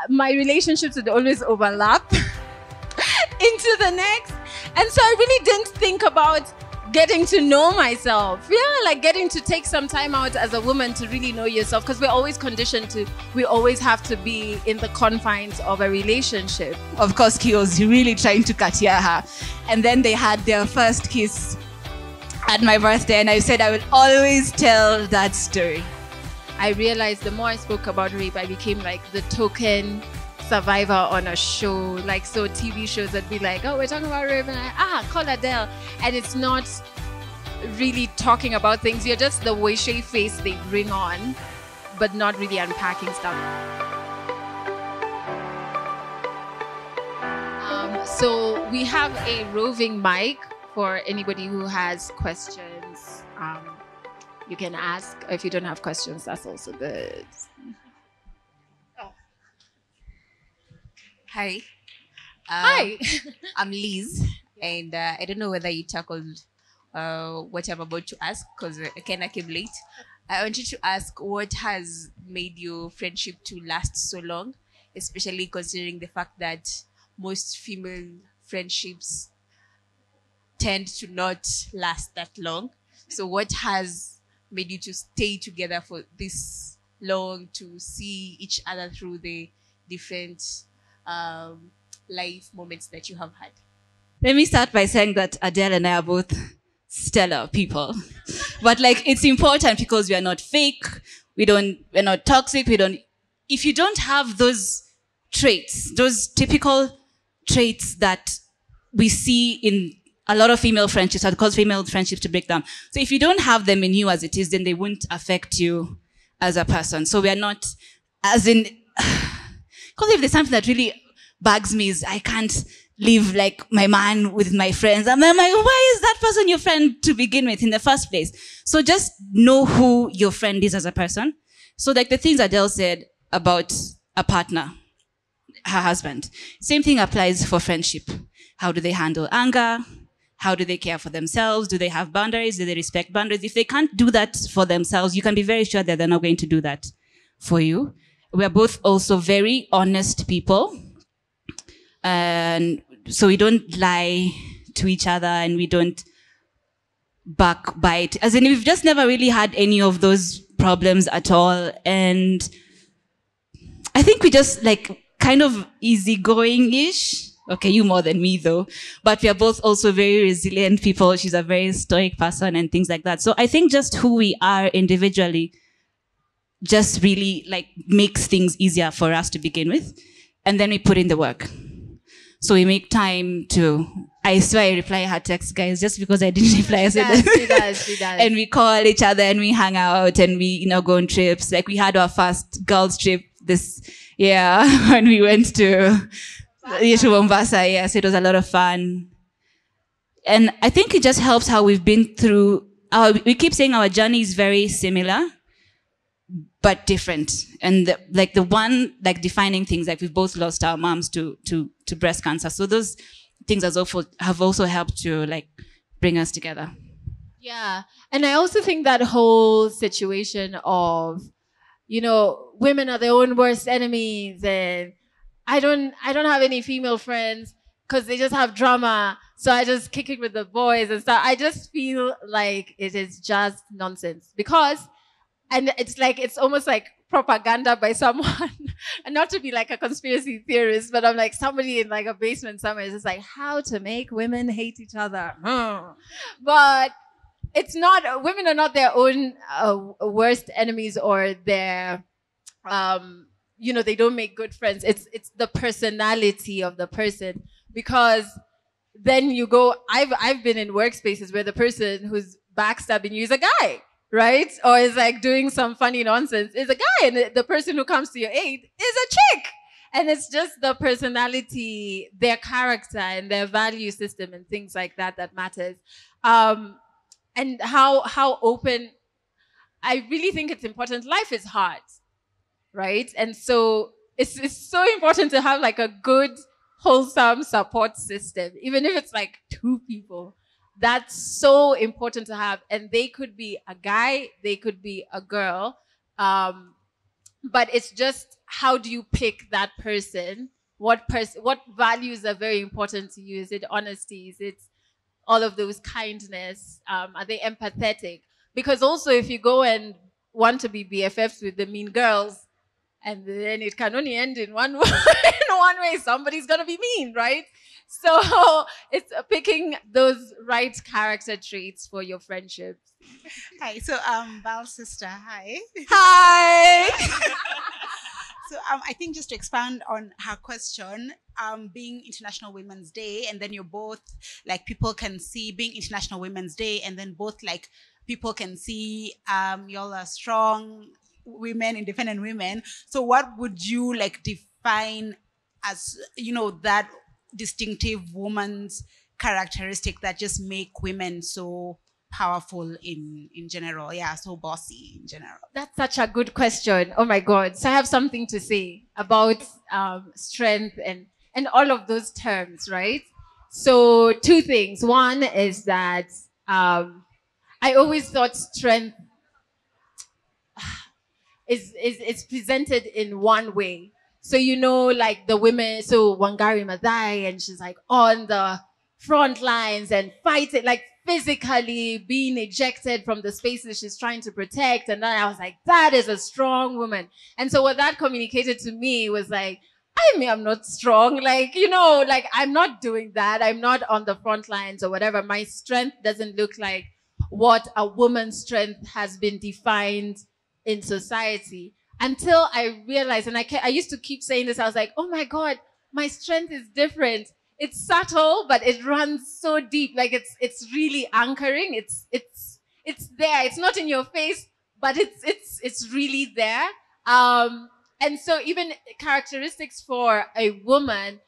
my relationships would always overlap into the next. And so I really didn't think about getting to know myself. Yeah, like getting to take some time out as a woman to really know yourself, because we're always conditioned to, we always have to be in the confines of a relationship. Of course, he was really trying to katia her. And then they had their first kiss at my birthday, and I said I will always tell that story. I realized the more I spoke about rape, I became like the token survivor on a show. Like, so TV shows would be like, oh, we're talking about rape, and call Adele. And it's not really talking about things. You're just the wishy face they bring on, but not really unpacking stuff. So we have a roving mic for anybody who has questions. You can ask. If you don't have questions, that's also good. Hi. Hi. I'm Liz, and I don't know whether you tackled what I'm about to ask, because I kind of came late. I wanted to ask, what has made your friendship to last so long, especially considering the fact that most female friendships tend to not last that long. So what has made you to stay together for this long, to see each other through the different life moments that you have had? Let me start by saying that Adele and I are both stellar people. But like, it's important because we are not fake. We're not toxic. If you don't have those traits, those typical traits that we see in a lot of female friendships, that cause female friendships to break down. So if you don't have them in you as it is, then they won't affect you as a person. So we are not, as in, because if there's something that really bugs me is I can't leave like my man with my friends. And I'm like, why is that person your friend to begin with in the first place? So just know who your friend is as a person. So like the things Adele said about a partner, her husband, same thing applies for friendship. How do they handle anger? How do they care for themselves? Do they have boundaries? Do they respect boundaries? If they can't do that for themselves, you can be very sure that they're not going to do that for you. We're both also very honest people. And so we don't lie to each other and we don't backbite. As in, we've just never really had any of those problems at all. And I think we just like kind of easygoing-ish. Okay, you more than me though. But we are both also very resilient people. She's a very stoic person and things like that. So I think just who we are individually just really like makes things easier for us to begin with. And then we put in the work. So we make time to, I swear I reply her text, guys, just because I didn't reply. I said She does. And we call each other and we hang out and we, go on trips. Like we had our first girls trip this year when we went to Mombasa. Yes, it was a lot of fun. And I think it just helps how we've been through, we keep saying our journey is very similar, but different. And the one defining things, like we've both lost our moms to breast cancer. So those things have also helped to like bring us together. Yeah. And I also think that whole situation of, women are their own worst enemies, and I don't have any female friends because they just have drama. So I just kick it with the boys and stuff. I just feel like it is just nonsense and it's almost like propaganda by someone, and not to be like a conspiracy theorist, but I'm like somebody in like a basement somewhere is just like how to make women hate each other. But it's not, women are not their own worst enemies or their, they don't make good friends. It's the personality of the person, because then you go, I've been in workspaces where the person who's backstabbing you is a guy. Right? Or is like doing some funny nonsense is a guy, and the person who comes to your aid is a chick. And it's just the personality, their character and their value system and things like that matters. And how open, I really think it's important. Life is hard, right? And so it's so important to have like a good, wholesome support system, even if it's like two people. That's so important to have. And they could be a guy, they could be a girl. But it's just how do you pick that person? What values are very important to you? Is it honesty? Is it all of those kindness? Are they empathetic? Because also, if you go and want to be BFFs with the mean girls, and then it can only end in one way, in one way, somebody's gonna be mean, right? So it's picking those right character traits for your friendships. Hi. So Val's sister. Hi. Hi. So I think just to expand on her question, being International Women's Day, and then you're both like people can see being International Women's Day, and then both like people can see y'all are strong women, independent women. So what would you like define as that distinctive woman's characteristic that just make women so powerful in general? Yeah, so bossy in general. That's such a good question. Oh my God. So I have something to say about strength and all of those terms, right? So two things. One is that I always thought strength is presented in one way. So like the women, so Wangari Maathai, and she's like on the front lines and fighting, like physically being ejected from the spaces she's trying to protect. And then I was like, that is a strong woman. And so what that communicated to me was like, I mean, I'm not strong. Like, like I'm not doing that. I'm not on the front lines or whatever. My strength doesn't look like what a woman's strength has been defined in society, until I realized, and I used to keep saying this, I was like, oh my God, my strength is different. It's subtle, but it runs so deep. Like it's really anchoring. It's there. It's not in your face, but it's really there. And so even characteristics for a woman,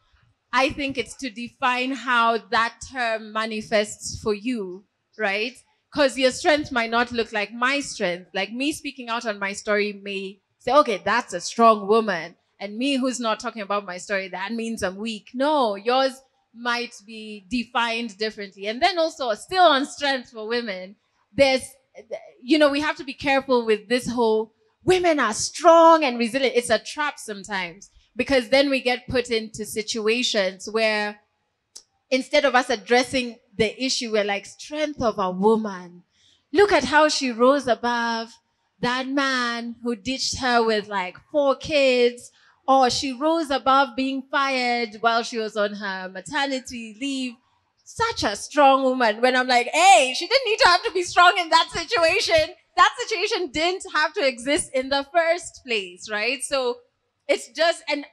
I think it's to define how that term manifests for you, right? Because your strength might not look like my strength. Like me speaking out on my story may say, okay, that's a strong woman. And me who's not talking about my story, that means I'm weak. No, yours might be defined differently. And then also, still on strength for women, there's, we have to be careful with this whole women are strong and resilient. It's a trap sometimes, because then we get put into situations where instead of us addressing the issue, we're like, strength of a woman. Look at how she rose above that man who ditched her with like 4 kids. Or she rose above being fired while she was on her maternity leave. Such a strong woman. When I'm like, hey, she didn't need to have to be strong in that situation. That situation didn't have to exist in the first place, right? So it's just, and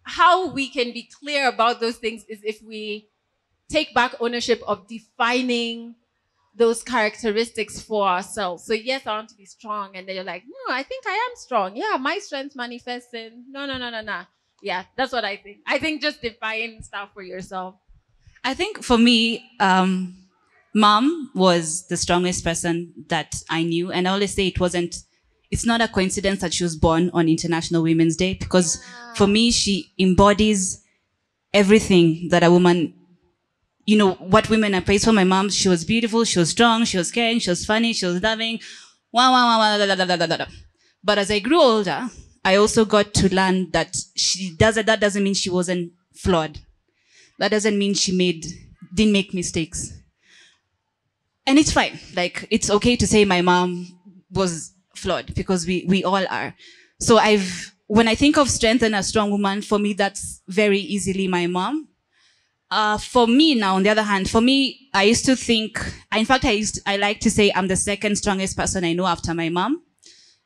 how we can be clear about those things is if we take back ownership of defining those characteristics for ourselves. So yes, I want to be strong. And then you're like, no, I think I am strong. Yeah, my strength manifests in no. Yeah, that's what I think. I think just define stuff for yourself. I think for me, mom was the strongest person that I knew. And I always say it's not a coincidence that she was born on International Women's Day, because for me, she embodies everything that a woman, what women are praised for. My mom, she was beautiful, she was strong, she was caring, she was funny, she was loving. But as I grew older, I also got to learn that that doesn't mean she wasn't flawed. That doesn't mean she didn't make mistakes. And it's fine. Like, it's okay to say my mom was flawed, because we all are. So when I think of strength and a strong woman, for me, that's very easily my mom. For me now, on the other hand, I used to think, in fact, I like to say I'm the second strongest person I know after my mom.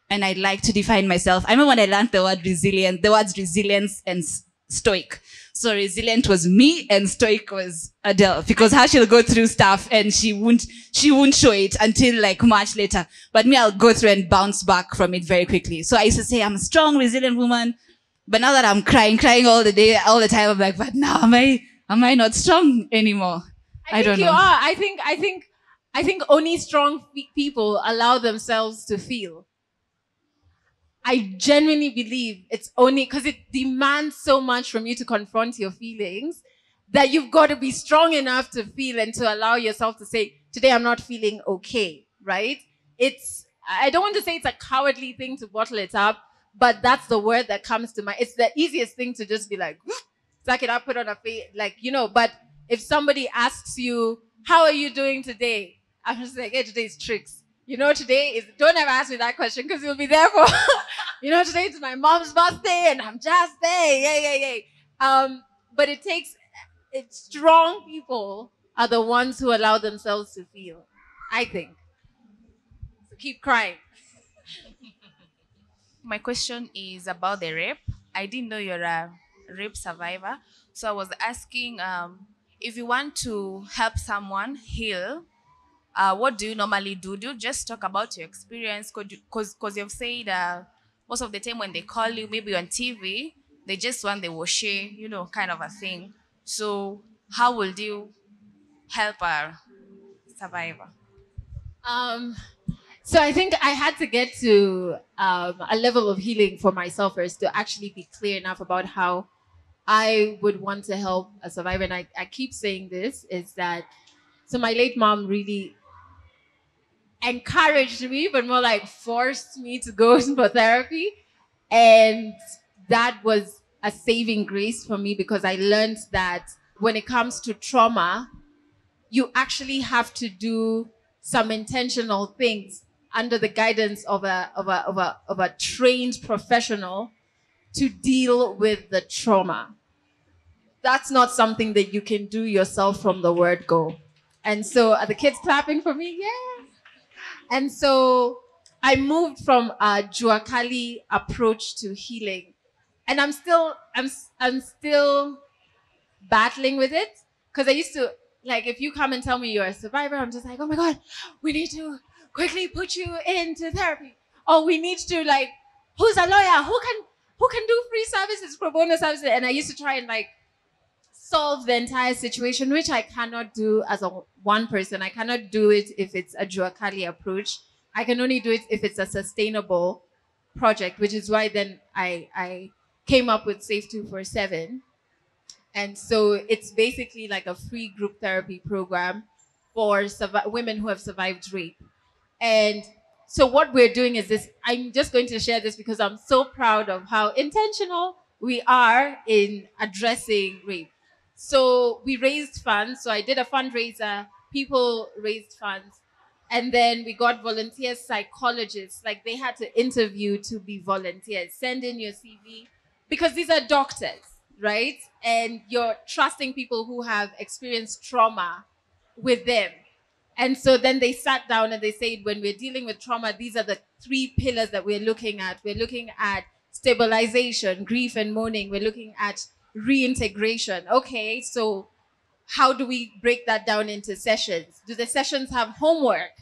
And I like to define myself. I remember when I learned the words resilience and stoic. So resilient was me and stoic was Adele, because how she'll go through stuff and she won't show it until like much later. But me, I'll go through and bounce back from it very quickly. So I used to say I'm a strong, resilient woman. But now that I'm crying all the day, all the time, I'm like, but now am I not strong anymore? I don't think know. You are. I think only strong people allow themselves to feel. I genuinely believe it's only because it demands so much from you to confront your feelings that you've got to be strong enough to feel and to allow yourself to say, today I'm not feeling okay, right? I don't want to say it's a cowardly thing to bottle it up, but that's the word that comes to mind. It's the easiest thing to just be like, suck it up, put on a face, like, but if somebody asks you, how are you doing today? I'm just like, hey, today's tricks. Today is, don't ever ask me that question because you'll be there for, today is my mom's birthday and I'm just there. Yay. But it's strong people are the ones who allow themselves to feel, I think. So keep crying. My question is about the rape. I didn't know you're a rape survivor. So I was asking, if you want to help someone heal, what do you normally do? Do you just talk about your experience? Because you've said most of the time when they call you, maybe on TV, they just want the washe, kind of a thing. So how will you help a survivor? Um, so I think I had to get to a level of healing for myself first to actually be clear enough about how I would want to help a survivor. And I keep saying this is that, so my late mom really encouraged me, but more like forced me to go for therapy. And that was a saving grace for me because I learned that when it comes to trauma, you actually have to do some intentional things under the guidance of a trained professional to deal with the trauma. That's not something that you can do yourself from the word go. And so are the kids clapping for me? Yeah. And so I moved from a Juakali approach to healing. And I'm still battling with it. Because I used to, like, if you come and tell me you're a survivor, I'm just like, oh my God, we need to quickly put you into therapy. Or we need to, like, who's a lawyer? Who can do free services, pro bono services? And I used to try and like solve the entire situation, which I cannot do as a one person. I cannot do it if it's a Juakali approach. I can only do it if it's a sustainable project, which is why then I came up with Safe 247. And so it's basically like a free group therapy program for women who have survived rape. And so what we're doing is this. I'm just going to share this because I'm so proud of how intentional we are in addressing rape. So we raised funds. So I did a fundraiser. People raised funds. And then we got volunteer psychologists. Like they had to interview to be volunteers. Send in your CV because these are doctors, right? And you're trusting people who have experienced trauma with them. And so then they sat down and they said, when we're dealing with trauma, these are the three pillars that we're looking at. We're looking at stabilization, grief and mourning. We're looking at reintegration. Okay, so how do we break that down into sessions? Do the sessions have homework?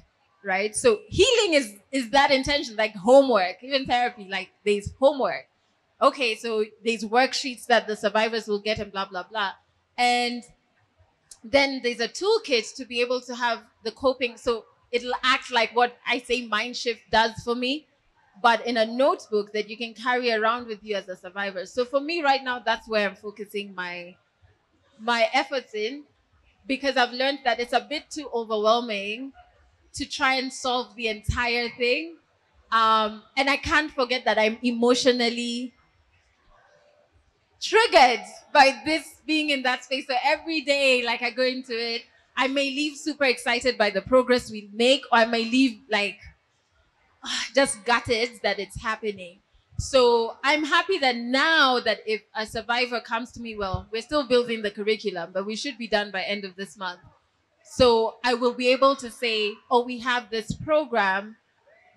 Right? So healing is that intention, like homework, even therapy, like there's homework. Okay, so there's worksheets that the survivors will get and blah, blah, blah. And then there's a toolkit to be able to have the coping. So it'll act like what I say Mindshift does for me, but in a notebook that you can carry around with you as a survivor. So for me right now, that's where I'm focusing my efforts in, because I've learned that it's a bit too overwhelming to try and solve the entire thing. And I can't forget that I'm emotionally triggered by this being in that space. So every day, like I go into it, I may leave super excited by the progress we make, or I may leave like just gutted that it's happening. So I'm happy that now that if a survivor comes to me, well, we're still building the curriculum, but we should be done by end of this month. So I will be able to say, oh, we have this program.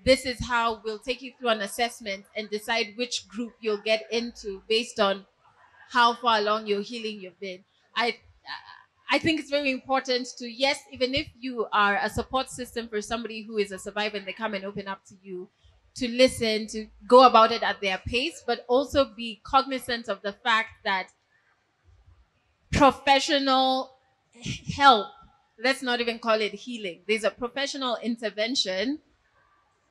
This is how we'll take you through an assessment and decide which group you'll get into based on how far along your healing you've been. I think it's very important to, yes, even if you are a support system for somebody who is a survivor and they come and open up to you, to listen, to go about it at their pace, but also be cognizant of the fact that professional help, let's not even call it healing, there's a professional intervention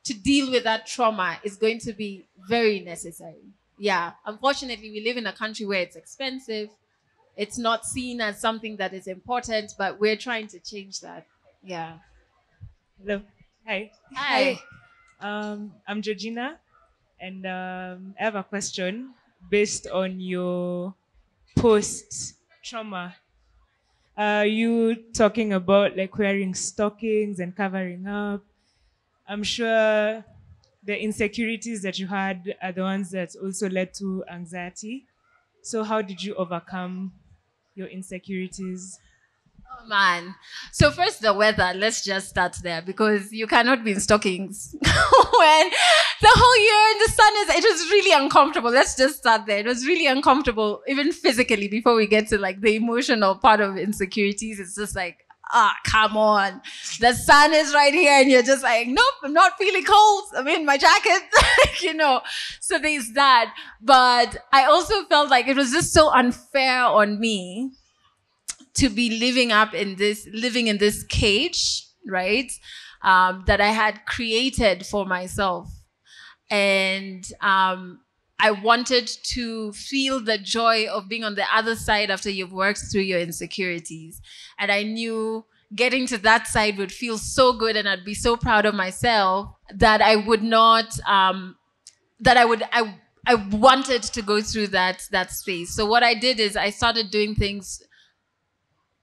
to deal with that trauma is going to be very necessary. Yeah, unfortunately, we live in a country where it's expensive. It's not seen as something that is important, but we're trying to change that. Yeah. Hello. Hi. Hi. I'm Georgina. And I have a question based on your post trauma. You talking about like wearing stockings and covering up. I'm sure the insecurities that you had are the ones that also led to anxiety. So, how did you overcome your insecurities? Oh, man. So first the weather, let's just start there because you cannot be in stockings when the whole year in the sun it was really uncomfortable. Let's just start there. It was really uncomfortable, even physically, before we get to like the emotional part of insecurities. It's just like, come on. The sun is right here and you're just like, nope, I'm not feeling cold. I'm in my jacket, So there's that. But I also felt like it was just so unfair on me to be living in this cage, right? That I had created for myself. And I wanted to feel the joy of being on the other side after you've worked through your insecurities. And I knew getting to that side would feel so good and I'd be so proud of myself that I would not, I wanted to go through that space. So what I did is I started doing things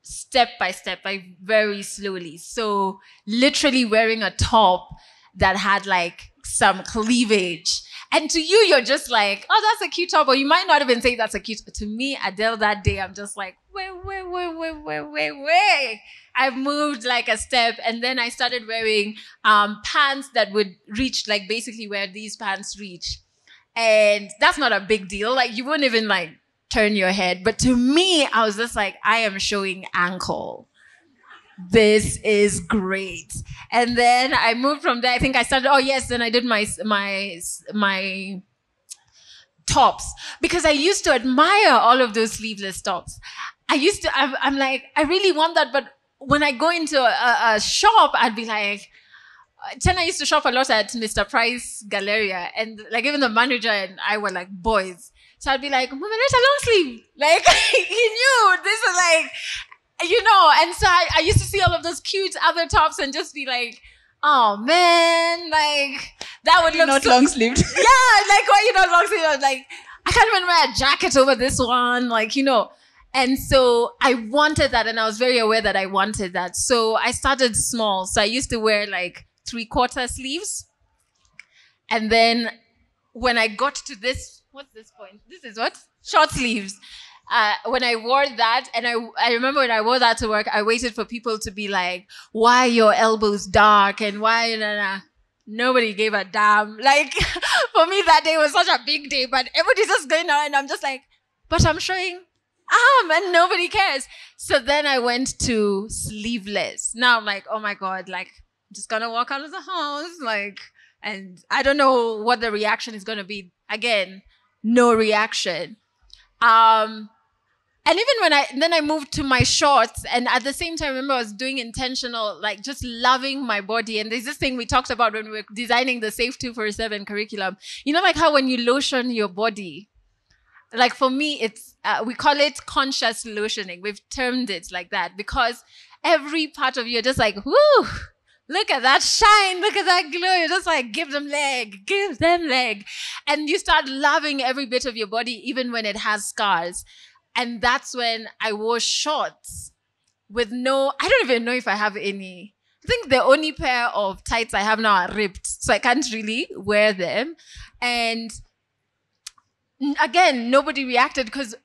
step by step, like very slowly. So literally wearing a top that had like some cleavage. And to you, you're just like, oh, that's a cute top. Or you might not even say that's a cute. To me, Adele, that day, I'm just like, wait. I've moved like a step. And then I started wearing pants that would reach like basically where these pants reach. And that's not a big deal. Like you wouldn't even like turn your head. But to me, I was just like, I am showing ankle. This is great. And then I moved from there. I think I started, then I did my tops because I used to admire all of those sleeveless tops. I'm like, I really want that. But when I go into a shop, I'd be like, Chen, I used to shop a lot at Mr. Price Galleria. And like even the manager and I were like boys. So I'd be like, Mama, there's a long sleeve. Like, he knew this is like, and so I used to see all of those cute other tops and just be like, oh man, like, that would look not long sleeved. Yeah, like, why you not long sleeved? I was like, I can't even wear a jacket over this one, like, And so I wanted that and I was very aware that I wanted that. So I started small. So I used to wear like 3/4 sleeves. And then when I got to this, what's this point? This is what? Short sleeves. When I wore that, and I remember when I wore that to work, I waited for people to be like, why are your elbows dark? And why, Nobody gave a damn. Like, for me, that day was such a big day, but everybody's just going on, and I'm just like, but I'm showing arm, and nobody cares. So then I went to sleeveless. Now I'm like, oh my God, like, I'm just gonna walk out of the house, like, and I don't know what the reaction is gonna be. Again, no reaction. And even when I moved to my shorts, and at the same time, I remember I was doing intentional, like just loving my body. And there's this thing we talked about when we were designing the Safe 247 curriculum. Like how when you lotion your body, like for me, it's, we call it conscious lotioning. We've termed it like that because every part of you are just like, whoo, look at that shine, look at that glow. You're just like, give them leg. And you start loving every bit of your body, even when it has scars. And that's when I wore shorts with I don't even know if I have any. I think the only pair of tights I have now are ripped, so I can't really wear them. And again, nobody reacted because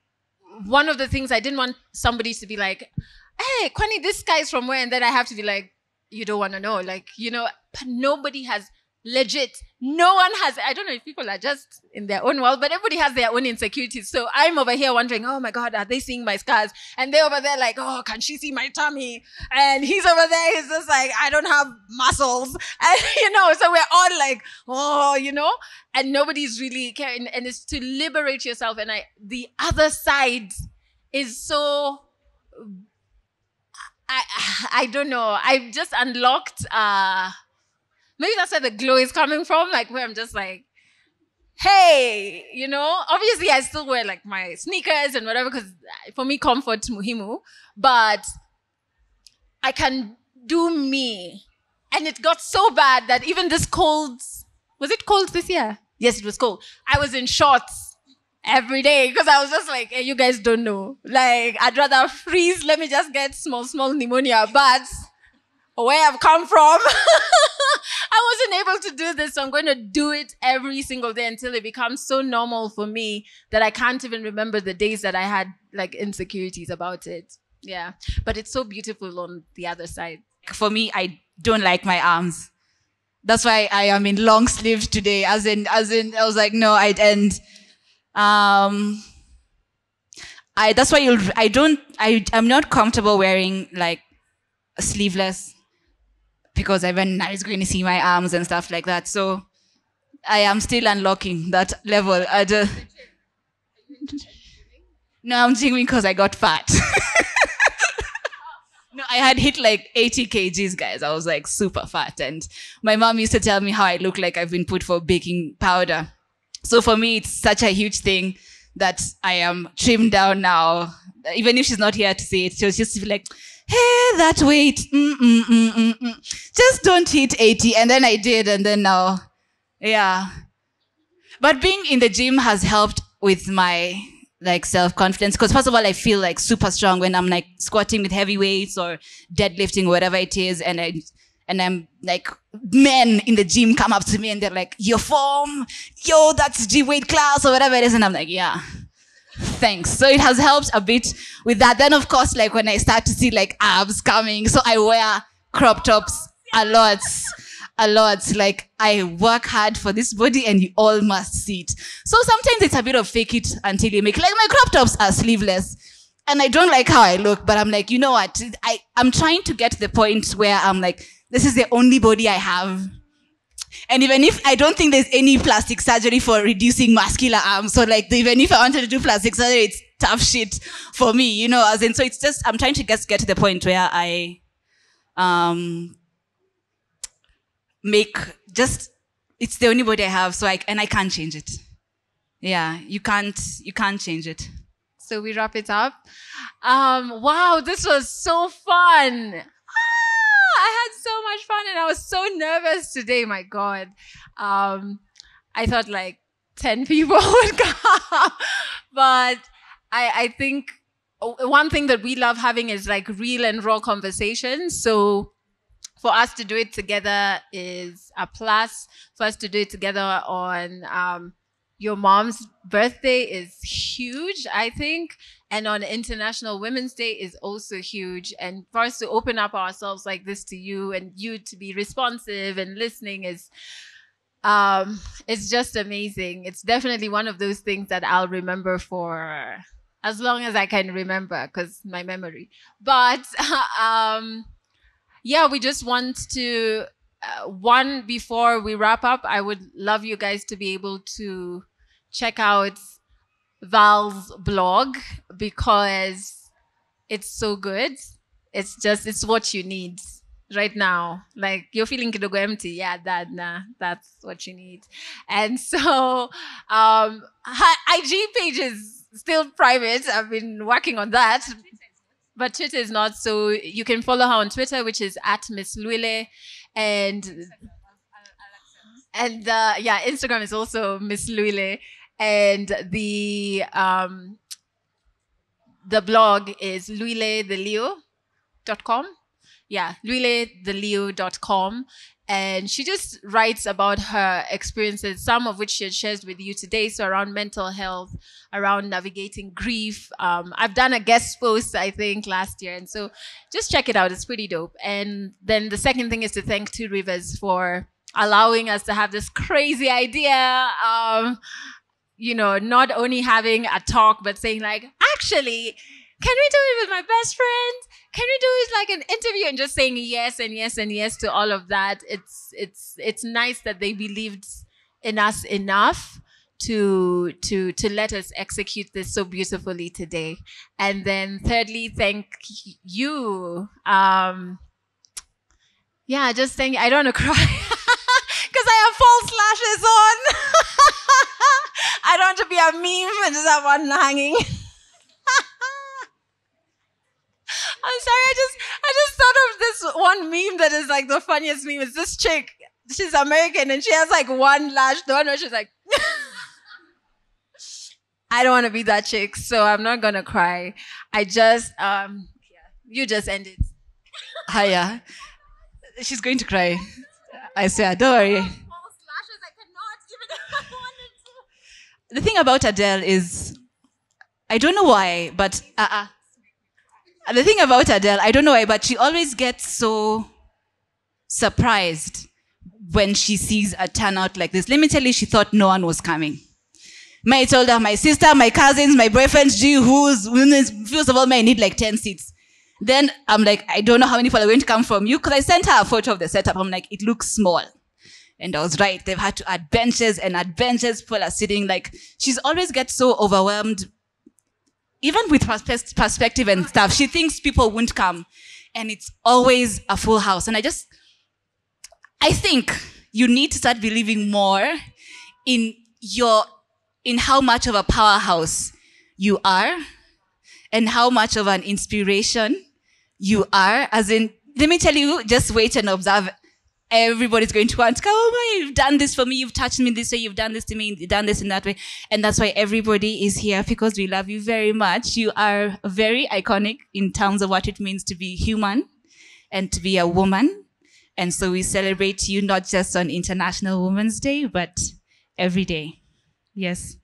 one of the things I didn't want somebody to be like, hey, Kwani, this guy's from where? And then I have to be like, you don't want to know. Like, but nobody has no one has, I don't know if people are just in their own world, but everybody has their own insecurities. So I'm over here wondering, oh my God, are they seeing my scars? And they're over there like, oh, can she see my tummy? And he's over there, he's just like, I don't have muscles. And, so we're all like, oh, and nobody's really caring. And it's to liberate yourself. And the other side is so, I don't know. I've just unlocked, maybe that's where the glow is coming from, like where I'm just like, hey, obviously I still wear like my sneakers and whatever because for me, comfort's muhimu, but I can do me. And it got so bad that even this cold, was it cold this year? Yes, it was cold. I was in shorts every day because I was just like, hey, you guys don't know. Like, I'd rather freeze. Let me just get small pneumonia. But where I've come from, I wasn't able to do this. So I'm going to do it every single day until it becomes so normal for me that I can't even remember the days that I had like insecurities about it. Yeah. But it's so beautiful on the other side. For me, I don't like my arms. That's why I am in long sleeves today. As in, I was like, no, I'd end. That's why I'm not comfortable wearing like sleeveless because even I was going to see my arms and stuff like that. So I am still unlocking that level. No, I'm jiggling because I got fat. No, I had hit like 80 kgs, guys. I was like super fat. And my mom used to tell me how I look like I've been put for baking powder. So for me, it's such a huge thing that I am trimmed down now. Even if she's not here to say it, she'll just be like, hey, that weight, just don't hit 80. And then I did, and then now, yeah. But being in the gym has helped with my like self-confidence, because first of all, I feel like super strong when I'm like squatting with heavy weights or deadlifting, whatever it is, and I'm like, men in the gym come up to me and they're like, your form, yo, that's G weight class or whatever it is, and I'm like, yeah, thanks. So it has helped a bit with that. Then of course, like when I start to see like abs coming, so I wear crop tops a lot. Like, I work hard for this body and you all must see it. So sometimes it's a bit of fake it until you make it. Like, my crop tops are sleeveless and I don't like how I look, but I'm like, you know what? I'm trying to get to the point where I'm like, this is the only body I have. And even if I don't think there's any plastic surgery for reducing muscular arms, so like, even if I wanted to do plastic surgery, it's tough shit for me, you know, as in, so it's just, I'm trying to get to the point where I, it's the only body I have, so I can't change it. Yeah, you can't change it. So we wrap it up. Wow, this was so fun. I had so much fun and I was so nervous today, my God. I thought like 10 people would come. But I think one thing that we love having is like real and raw conversations. So for us to do it together is a plus. For us to do it together on your mom's birthday is huge, I think. And on International Women's Day is also huge. And for us to open up ourselves like this to you and you to be responsive and listening is, it's just amazing. It's definitely one of those things that I'll remember for as long as I can remember, because my memory. But yeah, we just want to, before we wrap up, I would love you guys to be able to check out Val's blog because it's so good. It's what you need right now. Like, you're feeling kidogo empty. Yeah, that's what you need. And so, IG page is still private. I've been working on that. But Twitter is not, so you can follow her on Twitter, which is @MissLuile, and yeah, Instagram is also MissLuile, and the blog is luiletheleo.com. Yeah, luiletheleo.com. And she just writes about her experiences, some of which she shares with you today. So around mental health, around navigating grief. I've done a guest post, I think, last year. And so just check it out. It's pretty dope. And then the second thing is to thank Two Rivers for allowing us to have this crazy idea. You know, not only having a talk, but saying like, actually, can we do it with my best friend? Can we do it like an interview? And just saying yes and yes and yes to all of that. It's nice that they believed in us enough to let us execute this so beautifully today. And then thirdly, thank you. Yeah, just thank you. I don't want to cry because I have false lashes on. I don't want to be a meme and just have one hanging. I'm sorry, I just thought of this one meme that is like the funniest meme. It's this chick. She's American and she has like one lash. The one where she's like, I don't want to be that chick, so I'm not gonna cry. I just you just end it. Haya. She's going to cry. I swear, don't worry. The thing about Adele is, I don't know why, but the thing about Adele, I don't know why, but she always gets so surprised when she sees a turnout like this. Let me tell you, she thought no one was coming. I told her, my sister, my cousins, my boyfriends, first of all, I need like 10 seats. Then I'm like, I don't know how many people are going to come from you, because I sent her a photo of the setup. I'm like, it looks small. And I was right. They've had to add benches and add benches. People are sitting like, she's always gets so overwhelmed, even with perspective and stuff. She thinks people won't come. And it's always a full house. And I think you need to start believing more in how much of a powerhouse you are and how much of an inspiration you are. As in, let me tell you, just wait and observe. Everybody's going to want to go, oh my, you've done this for me, you've touched me this way, you've done this to me, you've done this in that way. And that's why everybody is here, because we love you very much. You are very iconic in terms of what it means to be human and to be a woman. And so we celebrate you not just on International Women's Day, but every day. Yes.